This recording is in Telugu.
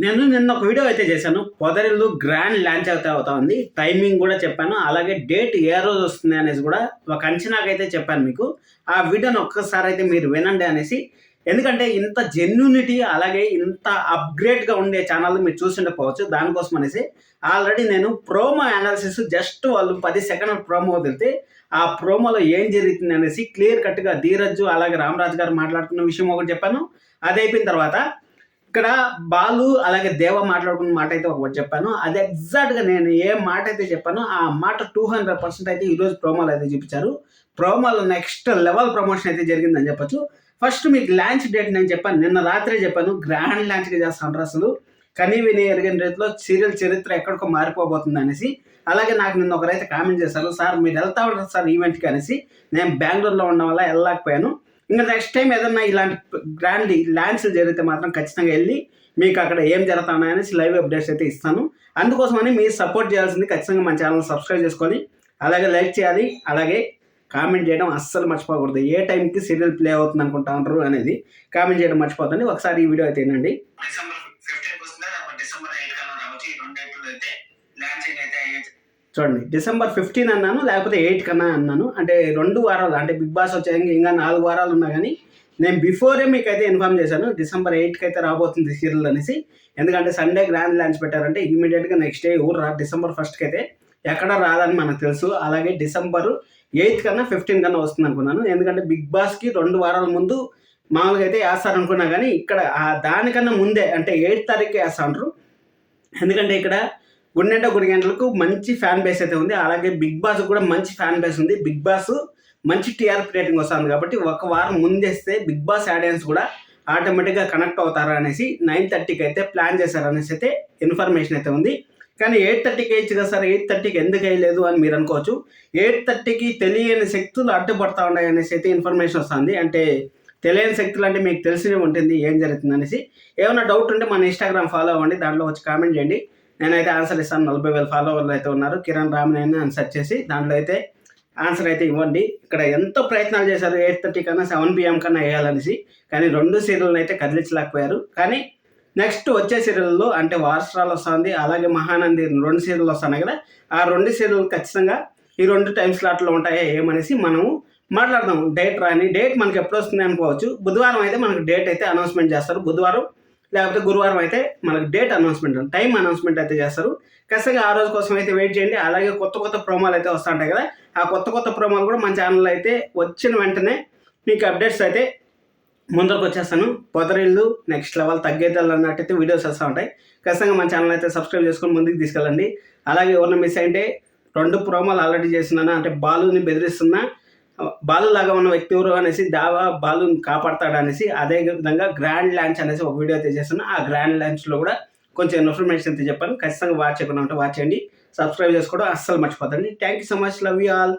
నేను నిన్న ఒక వీడియో అయితే చేశాను. పొదరిల్లు గ్రాండ్ లాంచ్ అవుతా ఉంది. టైమింగ్ కూడా చెప్పాను. అలాగే డేట్ ఏ రోజు వస్తుంది అనేసి కూడా ఒక అంచనాకైతే చెప్పాను మీకు. ఆ వీడియోని ఒక్కసారి అయితే మీరు వినండి అనేసి. ఎందుకంటే ఇంత జెన్యూనిటీ అలాగే ఇంత అప్‌గ్రేడ్‌గా ఉండే ఛానల్ మీరు చూసుండకపోవచ్చు. దానికోసం అనేసి ఆల్రెడీ నేను ప్రోమో అనాలిసిస్ జస్ట్ వాళ్ళు 10 సెకన్ల ప్రోమో వదిలితే ఆ ప్రోమోలో ఏం జరుగుతుంది అనేసి క్లియర్ కట్‌గా ధీరజ్ అలాగే రామరాజు గారు మాట్లాడుకున్న విషయం ఒకటి చెప్పాను. అది అయిపోయిన తర్వాత ఇక్కడ బాలు అలాగే దేవ మాట్లాడుకున్న మాట అయితే ఒకటి చెప్పాను. అది ఎగ్జాక్ట్‌గా నేను ఏ మాట అయితే చెప్పానో ఆ మాట 200% అయితే ఈరోజు ప్రోమోలో అయితే చూపించారు. ప్రోమోలో నెక్స్ట్ లెవెల్ ప్రమోషన్ అయితే జరిగిందని చెప్పొచ్చు. ఫస్ట్ మీకు లాంచ్ డేట్ నేను చెప్పాను. నిన్న రాత్రే చెప్పాను. గ్రాండ్ లాంచ్‌గా చేస్తున్నారు అసలు. కని విని ఎరుగని రీతిలో సీరియల్ చరిత్ర ఎక్కడికో మారిపోబోతుంది అనేసి. అలాగే నాకు నిన్న ఒకరైతే కామెంట్ చేశారు. సార్ మీరు వెళ్తా ఉంటారు సార్ ఈవెంట్‌కి అనేసి. నేను బెంగుళూరులో ఉండడం వల్ల వెళ్ళలేకపోయాను. ఇంకా నెక్స్ట్ టైం ఏదన్నా ఇలాంటి గ్రాండ్ లాంచ్లు జరిగితే మాత్రం ఖచ్చితంగా వెళ్ళి మీకు అక్కడ ఏం జరుగుతున్నాయనేసి లైవ్ అప్డేట్స్ అయితే ఇస్తాను. అందుకోసమని మీరు సపోర్ట్ చేయాల్సింది ఖచ్చితంగా మన ఛానల్ సబ్స్క్రైబ్ చేసుకొని అలాగే లైక్ చేయాలి. అలాగే కామెంట్ చేయడం అస్సలు మర్చిపోకూడదు. ఏ టైంకి సీరియల్ ప్లే అవుతుంది అనుకుంటారు అనేది కామెంట్ చేయడం మర్చిపోతుంది. ఒకసారి ఈ వీడియో అయితే వినండి. చూడండి, డిసెంబర్ 15 అన్నాను, లేకపోతే 8 కన్నా అన్నాను. అంటే 2 వారాలు, అంటే బిగ్ బాస్ వచ్చాక ఇంకా 4 వారాలు ఉన్నా కానీ నేను బిఫోరే మీకు అయితే ఇన్ఫార్మ్ చేశాను. డిసెంబర్ 8కి అయితే రాబోతుంది సీరియల్ అనేసి. ఎందుకంటే సండే గ్రాండ్ లాంచ్ పెట్టారంటే ఇమీడియట్గా నెక్స్ట్ డే ఊరు డిసెంబర్ 1కి అయితే ఎక్కడ రాదని మనకు తెలుసు. అలాగే డిసెంబర్ 8 కన్నా 15 కన్నా వస్తుంది అనుకున్నాను. ఎందుకంటే బిగ్ బాస్కి 2 వారాల ముందు మామూలుగా అయితే వేస్తారనుకున్నా కానీ ఇక్కడ దానికన్నా ముందే అంటే 8 తారీఖుకి వేస్తాంటారు. ఎందుకంటే ఇక్కడ గుండెంట గుడి గంటలకు మంచి ఫ్యాన్ బేస్ అయితే ఉంది. అలాగే బిగ్ బాస్ కూడా మంచి ఫ్యాన్ బేస్ ఉంది. బిగ్ బాస్ మంచి టీఆర్పీ రేటింగ్ వస్తుంది కాబట్టి ఒక వారం ముందేస్తే బిగ్ బాస్ ఆడియన్స్ కూడా ఆటోమేటిక్గా కనెక్ట్ అవుతారు అనేసి 9:30కి అయితే ప్లాన్ చేశారు అనేసి అయితే ఇన్ఫర్మేషన్ అయితే ఉంది. కానీ 8:30కి వేయచ్చు కదా సార్, 8:30కి ఎందుకు వేయలేదు అని మీరు అనుకోవచ్చు. 8:30కి తెలియని శక్తులు అడ్డుపడతా ఉన్నాయి అనేసి అయితే ఇన్ఫర్మేషన్ వస్తుంది. అంటే తెలియని శక్తులు అంటే మీకు తెలిసినే ఉంటుంది ఏం జరుగుతుంది అనేసి. ఏమైనా డౌట్ ఉంటే మన ఇన్స్టాగ్రామ్ ఫాలో అవ్వండి, దాంట్లో వచ్చి కామెంట్ చేయండి, నేనైతే ఆన్సర్ ఇస్తాను. 40,000 ఫాలోవర్లు అయితే ఉన్నారు. కిరణ్ రామనేని అని సెర్చ్ చేసి దాంట్లో అయితే ఆన్సర్ అయితే ఇవ్వండి. ఇక్కడ ఎంతో ప్రయత్నాలు చేశారు 8:30 కన్నా 7 PM కన్నా వేయాలనేసి, కానీ 2 సీరియల్ని అయితే కదిలించలేకపోయారు. కానీ నెక్స్ట్ వచ్చే సీరియల్లో అంటే వారసరాలు వస్తుంది, అలాగే మహానంది 2 సీరియల్ వస్తున్నాయి కదా, ఆ 2 సీరియల్ ఖచ్చితంగా ఈ 2 టైం స్లాట్లో ఉంటాయా ఏమనేసి మనము మాట్లాడదాం. డేట్ రాని డేట్ మనకి ఎప్పుడు వస్తుంది అనుకోవచ్చు. బుధవారం అయితే మనకు డేట్ అయితే అనౌన్స్మెంట్ చేస్తారు. బుధవారం లేకపోతే గురువారం అయితే మనకు డేట్ అనౌన్స్మెంట్, టైం అనౌన్స్మెంట్ అయితే చేస్తారు. ఖచ్చితంగా ఆ రోజు కోసం అయితే వెయిట్ చేయండి. అలాగే కొత్త ప్రోమోలు అయితే వస్తూ ఉంటాయి కదా, ఆ కొత్త ప్రోమోలు కూడా మన ఛానల్లో అయితే వచ్చిన వెంటనే మీకు అప్డేట్స్ అయితే ముందరకు వచ్చేస్తాను. పొదరిల్లు నెక్స్ట్ లెవెల్ తగ్గేతలు అన్నట్టయితే వీడియోస్ వస్తూ ఉంటాయి. ఖచ్చితంగా మన ఛానల్ అయితే సబ్స్క్రైబ్ చేసుకొని ముందుకు తీసుకెళ్ళండి. అలాగే ఎవరిని మిస్ అయితే 2 ప్రోమోలు ఆల్రెడీ చేస్తున్నాను. అంటే బాలుని బెదిరిస్తున్నా, బాలు లాగా ఉన్న వ్యక్తి ఎవరు అనేసి దావా బాలుని కాపాడతాడు అనేసి. అదే విధంగా గ్రాండ్ లాంచ్ అనేసి ఒక వీడియో అయితే చేస్తున్నాను. ఆ గ్రాండ్ లాంచ్లో కూడా కొంచెం ఇన్ఫర్మేషన్ అయితే చెప్పాను. ఖచ్చితంగా వాచ్ చేయకుండా ఉంటే వాచ్ చేయండి. సబ్స్క్రైబ్ చేసుకోవడం అస్సలు మర్చిపోతండి. Thank you so much, love you all.